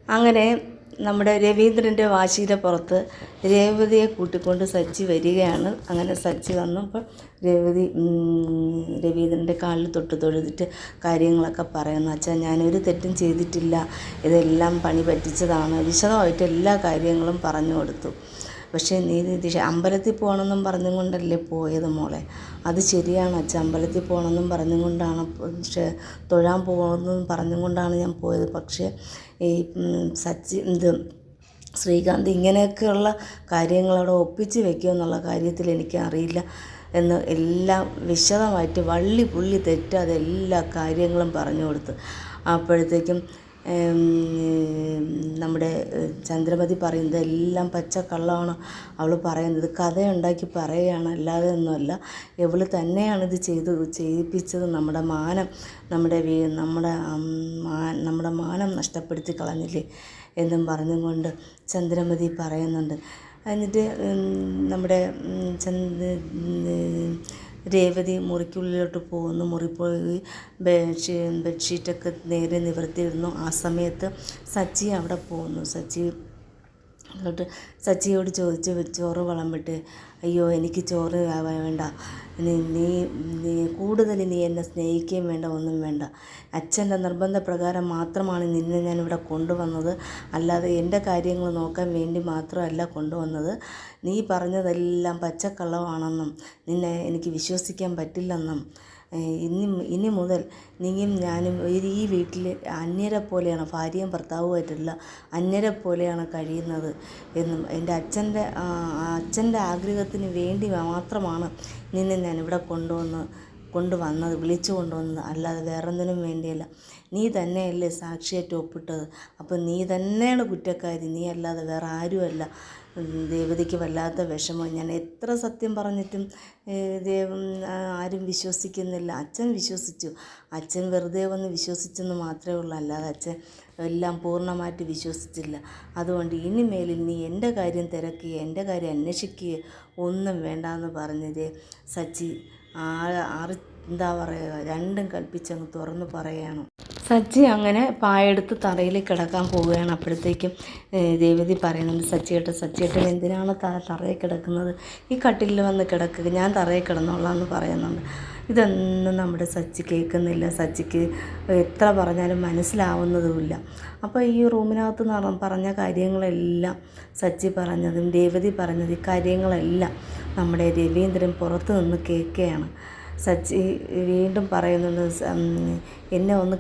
അങ്ങനെ നമ്മുടെ രവീന്ദ്രൻ്റെ വാശിയുടെ പുറത്ത് രേവതിയെ കൂട്ടിക്കൊണ്ട് സച്ചി വരികയാണ്. അങ്ങനെ സച്ചി വന്നപ്പോൾ രവീന്ദ്രൻ്റെ കാലിൽ തൊട്ട് തൊഴുതിട്ട് കാര്യങ്ങളൊക്കെ പറയുന്നു. അച്ഛാ, ഞാനൊരു തെറ്റും ചെയ്തിട്ടില്ല, ഇതെല്ലാം പണി പറ്റിച്ചതാണ്. വിശദമായിട്ട് എല്ലാ കാര്യങ്ങളും പറഞ്ഞു കൊടുത്തു. പക്ഷേ നീ അമ്പലത്തിൽ പോകണമെന്നും പറഞ്ഞും കൊണ്ടല്ലേ പോയത് മോളെ. അത് ശരിയാണ് അച്ഛൻ, അമ്പലത്തിൽ പോകണമെന്നും പറഞ്ഞും കൊണ്ടാണ്, പക്ഷേ തൊഴാൻ പോകണമെന്നും പറഞ്ഞും കൊണ്ടാണ് ഞാൻ പോയത്. പക്ഷേ ഈ ശ്രീകാന്ത് ഇങ്ങനെയൊക്കെയുള്ള കാര്യങ്ങളവിടെ ഒപ്പിച്ച് വെക്കുമെന്നുള്ള കാര്യത്തിൽ എനിക്ക് അറിയില്ല എന്ന് എല്ലാം വിശദമായിട്ട് വള്ളി പുള്ളി തെറ്റാതെ എല്ലാ കാര്യങ്ങളും പറഞ്ഞു കൊടുത്തു. അപ്പോഴത്തേക്കും നമ്മുടെ ചന്ദ്രമതി പറയുന്നത് എല്ലാം പച്ചക്കള്ളമാണ്. അവൾ പറയുന്നത് കഥയുണ്ടാക്കി പറയുകയാണ്, അല്ലാതെ ഒന്നുമല്ല. ഇവൾ തന്നെയാണിത് ചെയ്യിപ്പിച്ചത്. നമ്മുടെ മാനം നഷ്ടപ്പെടുത്തി കളഞ്ഞില്ലേ എന്നും പറഞ്ഞും കൊണ്ട് ചന്ദ്രമതി പറയുന്നുണ്ട്. എന്നിട്ട് നമ്മുടെ രേവതി മുറിക്കുള്ളിലോട്ട് പോകുന്നു. മുറി പോയി ബെഡ്ഷീറ്റൊക്കെ നേരെ നിവർത്തിയിടുന്നു. ആ സമയത്ത് സച്ചി അവിടെ പോകുന്നു. സച്ചിയോട് ചോദിച്ച് ചോറ് വിളമ്പിട്ട്, അയ്യോ എനിക്ക് ചോറ് വേണ്ട, നീ കൂടുതൽ നീ എന്നെ സ്നേഹിക്കുകയും വേണ്ട, ഒന്നും വേണ്ട. അച്ഛൻ്റെ നിർബന്ധപ്രകാരം മാത്രമാണ് നിന്നെ ഞാനിവിടെ കൊണ്ടുവന്നത്, അല്ലാതെ എൻ്റെ കാര്യങ്ങൾ നോക്കാൻ വേണ്ടി മാത്രമല്ല കൊണ്ടുവന്നത്. നീ പറഞ്ഞതെല്ലാം പച്ചക്കള്ളമാണെന്നും നിന്നെ എനിക്ക് വിശ്വസിക്കാൻ പറ്റില്ലെന്നും ഇനി മുതൽ നീയും ഞാനും ഈ വീട്ടിൽ അന്യരെ പോലെയാണ്, ഭാര്യയും ഭർത്താവുമായിട്ടല്ല, അന്യരെ പോലെയാണ് കഴിയുന്നത് എന്നും എൻ്റെ അച്ഛൻ്റെ ആഗ്രഹത്തിന് വേണ്ടി മാത്രമാണ് നിന്നെ ഞാനിവിടെ കൊണ്ടുവന്നത്, വിളിച്ചു കൊണ്ടുവന്നത്, അല്ലാതെ വേറൊന്നിനും വേണ്ടിയല്ല. നീ തന്നെയല്ലേ സാക്ഷിയായിട്ട് ഒപ്പിട്ടത്. അപ്പോൾ നീ തന്നെയാണ് കുറ്റക്കാരി, നീ അല്ലാതെ വേറെ ആരുമല്ല. രേവതിക്ക് വല്ലാത്ത വിഷമം. ഞാൻ എത്ര സത്യം പറഞ്ഞിട്ടും ആരും വിശ്വസിക്കുന്നില്ല. അച്ഛൻ വിശ്വസിച്ചു. അച്ഛൻ വെറുതെ വന്ന് വിശ്വസിച്ചെന്ന് മാത്രമേ ഉള്ളൂ, അല്ലാതെ അച്ഛൻ എല്ലാം പൂർണ്ണമായിട്ട് വിശ്വസിച്ചില്ല. അതുകൊണ്ട് ഇനിമേലിൽ നീ എൻ്റെ കാര്യം തിരക്കുകയോ എൻ്റെ കാര്യം അന്വേഷിക്കുകയോ ഒന്നും വേണ്ടാന്ന് പറഞ്ഞത് സച്ചി എന്താ പറയുക, രണ്ടും കൽപ്പിച്ചങ്ങ് തുറന്നു പറയുകയാണ്. സച്ചി അങ്ങനെ പായെടുത്ത് തറയിൽ കിടക്കാൻ പോവുകയാണ്. അപ്പോഴത്തേക്കും രേവതി പറയുന്നുണ്ട്, സച്ചിയേട്ടൻ എന്തിനാണ് തറയിൽ കിടക്കുന്നത്? ഈ കട്ടിലിൽ വന്ന് കിടക്കുക, ഞാൻ തറയിൽ കിടന്നോളാം എന്ന് പറയുന്നുണ്ട്. ഇതൊന്നും നമ്മുടെ സച്ചി കേൾക്കുന്നില്ല. സച്ചിക്ക് എത്ര പറഞ്ഞാലും മനസ്സിലാവുന്നതുമില്ല. അപ്പോൾ ഈ റൂമിനകത്ത് പറഞ്ഞ കാര്യങ്ങളെല്ലാം സച്ചി പറഞ്ഞതും രേവതി പറഞ്ഞത്, ഈ കാര്യങ്ങളെല്ലാം നമ്മുടെ രവീന്ദ്രൻ പുറത്ത് നിന്ന് കേൾക്കുകയാണ്. സച്ചി വീണ്ടും പറയുന്നുണ്ട്, എന്നെ ഒന്ന്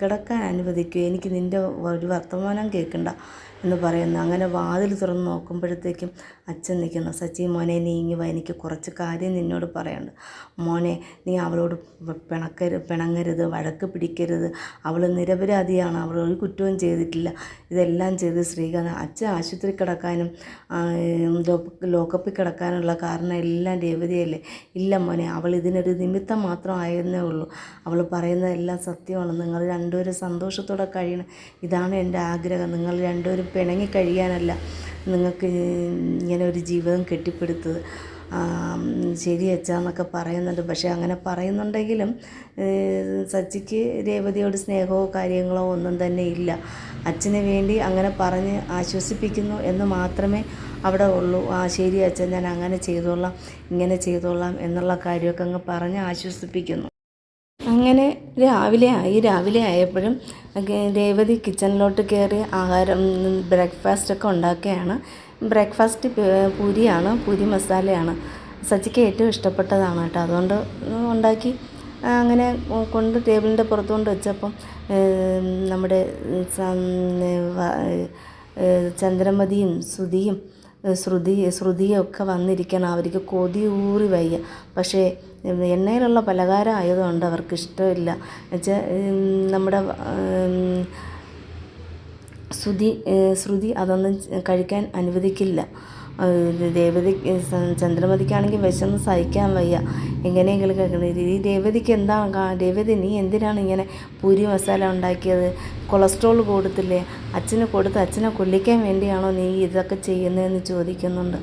കിടക്കാൻ അനുവദിക്കുക, എനിക്ക് നിൻ്റെ ഒരു വർത്തമാനം കേൾക്കണ്ട എന്ന് പറയുന്നു. അങ്ങനെ വാതിൽ തുറന്ന് നോക്കുമ്പോഴത്തേക്കും അച്ഛൻ നിൽക്കുന്നു. സച്ചി, മോനെ നീ ഇങ്ങ് വാ, എനിക്ക് കുറച്ച് കാര്യം നിന്നോട് പറയാനുണ്ട്. മോനെ, നീ അവളോട് പിണങ്ങരുത്, വഴക്ക് പിടിക്കരുത്. അവൾ നിരപരാധിയാണ്, അവൾ ഒരു കുറ്റവും ചെയ്തിട്ടില്ല. ഇതെല്ലാം ചെയ്ത് ശ്രീകാന്ത്. അച്ഛൻ ആശുപത്രി കിടക്കാനും ലോക്കപ്പിൽ കിടക്കാനുള്ള കാരണം എല്ലാം രേവതിയല്ലേ? ഇല്ല മോനെ, അവൾ ഇതിനൊരു നിമിത്തം മാത്രം ആയിരുന്നേ ഉള്ളൂ. അവൾ പറയുന്നതെല്ലാം സത്യമാണ്. നിങ്ങൾ രണ്ടുപേരും സന്തോഷത്തോടെ കഴിയണം, ഇതാണ് എൻ്റെ ആഗ്രഹം. നിങ്ങൾ രണ്ടുപേരും പിണങ്ങി കഴിയാനല്ല നിങ്ങൾക്ക് ഇങ്ങനെ ഒരു ജീവിതം കെട്ടിപ്പടുത്തത്. ശരി അച്ഛാന്നൊക്കെ പറയുന്നുണ്ട്. പക്ഷേ അങ്ങനെ പറയുന്നുണ്ടെങ്കിലും സച്ചിക്ക് രേവതിയോട് സ്നേഹമോ കാര്യങ്ങളോ ഒന്നും തന്നെ ഇല്ല. അച്ഛന് വേണ്ടി അങ്ങനെ പറഞ്ഞ് ആശ്വസിപ്പിക്കുന്നു എന്ന് മാത്രമേ അവിടെ ഉള്ളൂ. ശരി അച്ഛൻ, ഞാൻ അങ്ങനെ ചെയ്തോളാം, ഇങ്ങനെ ചെയ്തോളാം എന്നുള്ള കാര്യമൊക്കെ അങ്ങ് പറഞ്ഞ് ആശ്വസിപ്പിക്കുന്നു. അങ്ങനെ രാവിലെ ആയപ്പോഴും രേവതി കിച്ചണിലോട്ട് കയറി ബ്രേക്ക്ഫാസ്റ്റൊക്കെ ഉണ്ടാക്കുകയാണ്. ബ്രേക്ക്ഫാസ്റ്റ് പൂരിയാണ്, പൂരി മസാലയാണ്. സച്ചിക്ക് ഏറ്റവും ഇഷ്ടപ്പെട്ടതാണ് കേട്ടോ. അതുകൊണ്ട് ഉണ്ടാക്കി അങ്ങനെ കൊണ്ട് ടേബിളിൻ്റെ പുറത്ത് കൊണ്ട് വെച്ചപ്പം നമ്മുടെ ചന്ദ്രമതിയും ശ്രുതിയൊക്കെ വന്നിരിക്കണം. അവർക്ക് കൊതി ഊറി വയ്യ. പക്ഷേ എണ്ണയിലുള്ള പലഹാരം ആയതുകൊണ്ട് അവർക്ക് ഇഷ്ടമില്ല. എന്നുവെച്ചാൽ നമ്മുടെ ശ്രുതി അതൊന്നും കഴിക്കാൻ അനുവദിക്കില്ല. ചന്ദ്രമതിക്കാണെങ്കിൽ വിശന്ന് സഹിക്കാൻ വയ്യ. എങ്ങനെയെങ്കിലും കഴിക്കണം. ഈ രേവതിക്ക് എന്താണ്? രേവതി, നീ എന്തിനാണ് ഇങ്ങനെ പൂരി മസാല ഉണ്ടാക്കിയത്? കൊളസ്ട്രോൾ കൊടുത്തില്ലേ? അച്ഛനെ കൊല്ലിക്കാൻ വേണ്ടിയാണോ നീ ഇതൊക്കെ ചെയ്യുന്നതെന്ന് ചോദിക്കുന്നുണ്ട്.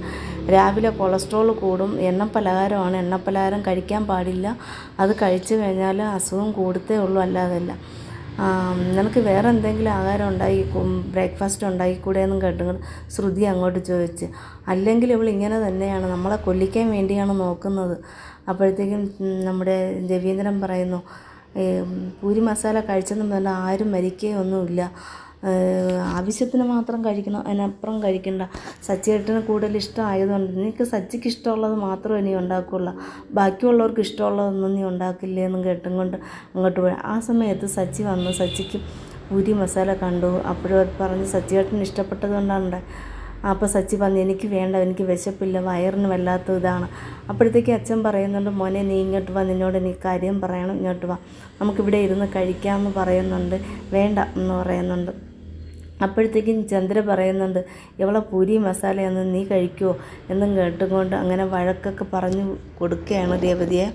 രാവിലെ കൊളസ്ട്രോൾ കൂടും, എണ്ണപ്പലഹാരമാണ്, എണ്ണപ്പലഹാരം കഴിക്കാൻ പാടില്ല, അത് കഴിച്ചു കഴിഞ്ഞാൽ അസുഖം കൂടത്തേ ഉള്ളൂ, അല്ലാതല്ല. നിനക്ക് വേറെ എന്തെങ്കിലും ആഹാരം ഉണ്ടാക്കി ബ്രേക്ക്ഫാസ്റ്റ് ഉണ്ടാക്കിക്കൂടെ എന്നും കേട്ടുകൊണ്ട് ശ്രുതി അങ്ങോട്ട് ചോദിച്ച്. അല്ലെങ്കിൽ ഇവൾ ഇങ്ങനെ തന്നെയാണ്, നമ്മളെ കൊല്ലിക്കാൻ വേണ്ടിയാണ് നോക്കുന്നത്. അപ്പോഴത്തേക്കും നമ്മുടെ രവീന്ദ്രൻ പറയുന്നു, പൂരി മസാല കഴിച്ചെന്നും പറഞ്ഞാൽ ആരും മരിക്കുകയൊന്നുമില്ല, ആവശ്യത്തിന് മാത്രം കഴിക്കണം, അതിനപ്പുറം കഴിക്കണ്ട. സച്ചിയേട്ടന് കൂടുതൽ ഇഷ്ടമായതുകൊണ്ട് നിനക്ക് സച്ചിക്ക് ഇഷ്ടമുള്ളത് മാത്രമേ നീ ഉണ്ടാക്കുകയുള്ളൂ, ബാക്കിയുള്ളവർക്ക് ഇഷ്ടമുള്ളതൊന്നും നീ ഉണ്ടാക്കില്ലേ എന്നും കേട്ടും കൊണ്ട് അങ്ങോട്ട് പോയി. ആ സമയത്ത് സച്ചി വന്നു. സച്ചിക്ക് പൂരി മസാല കണ്ടു. അപ്പോഴും പറഞ്ഞ് സച്ചിയേട്ടന് ഇഷ്ടപ്പെട്ടത് കൊണ്ടാണ്. അപ്പോൾ സച്ചി പറഞ്ഞു, എനിക്ക് വേണ്ട, എനിക്ക് വിശപ്പില്ല, വയറിന് വല്ലാത്ത ഇതാണ്. അപ്പോഴത്തേക്ക് അച്ഛൻ പറയുന്നുണ്ട്, മോനെ നീ ഇങ്ങോട്ട് വാ, നിന്നോട് എനിക്ക് കാര്യം പറയണം, ഇങ്ങോട്ട് വാ, നമുക്കിവിടെ ഇരുന്ന് കഴിക്കാമെന്ന് പറയുന്നുണ്ട്. വേണ്ട എന്ന് പറയുന്നുണ്ട്. അപ്പോഴത്തേക്കും ചന്ദ്ര പറയുന്നുണ്ട്, ഇവളെ പൂരി മസാലയൊന്നും നീ കഴിക്കുമോ എന്നും കേട്ടുകൊണ്ട് അങ്ങനെ വഴക്കൊക്കെ പറഞ്ഞു കൊടുക്കുകയാണ് രേവതിയെ.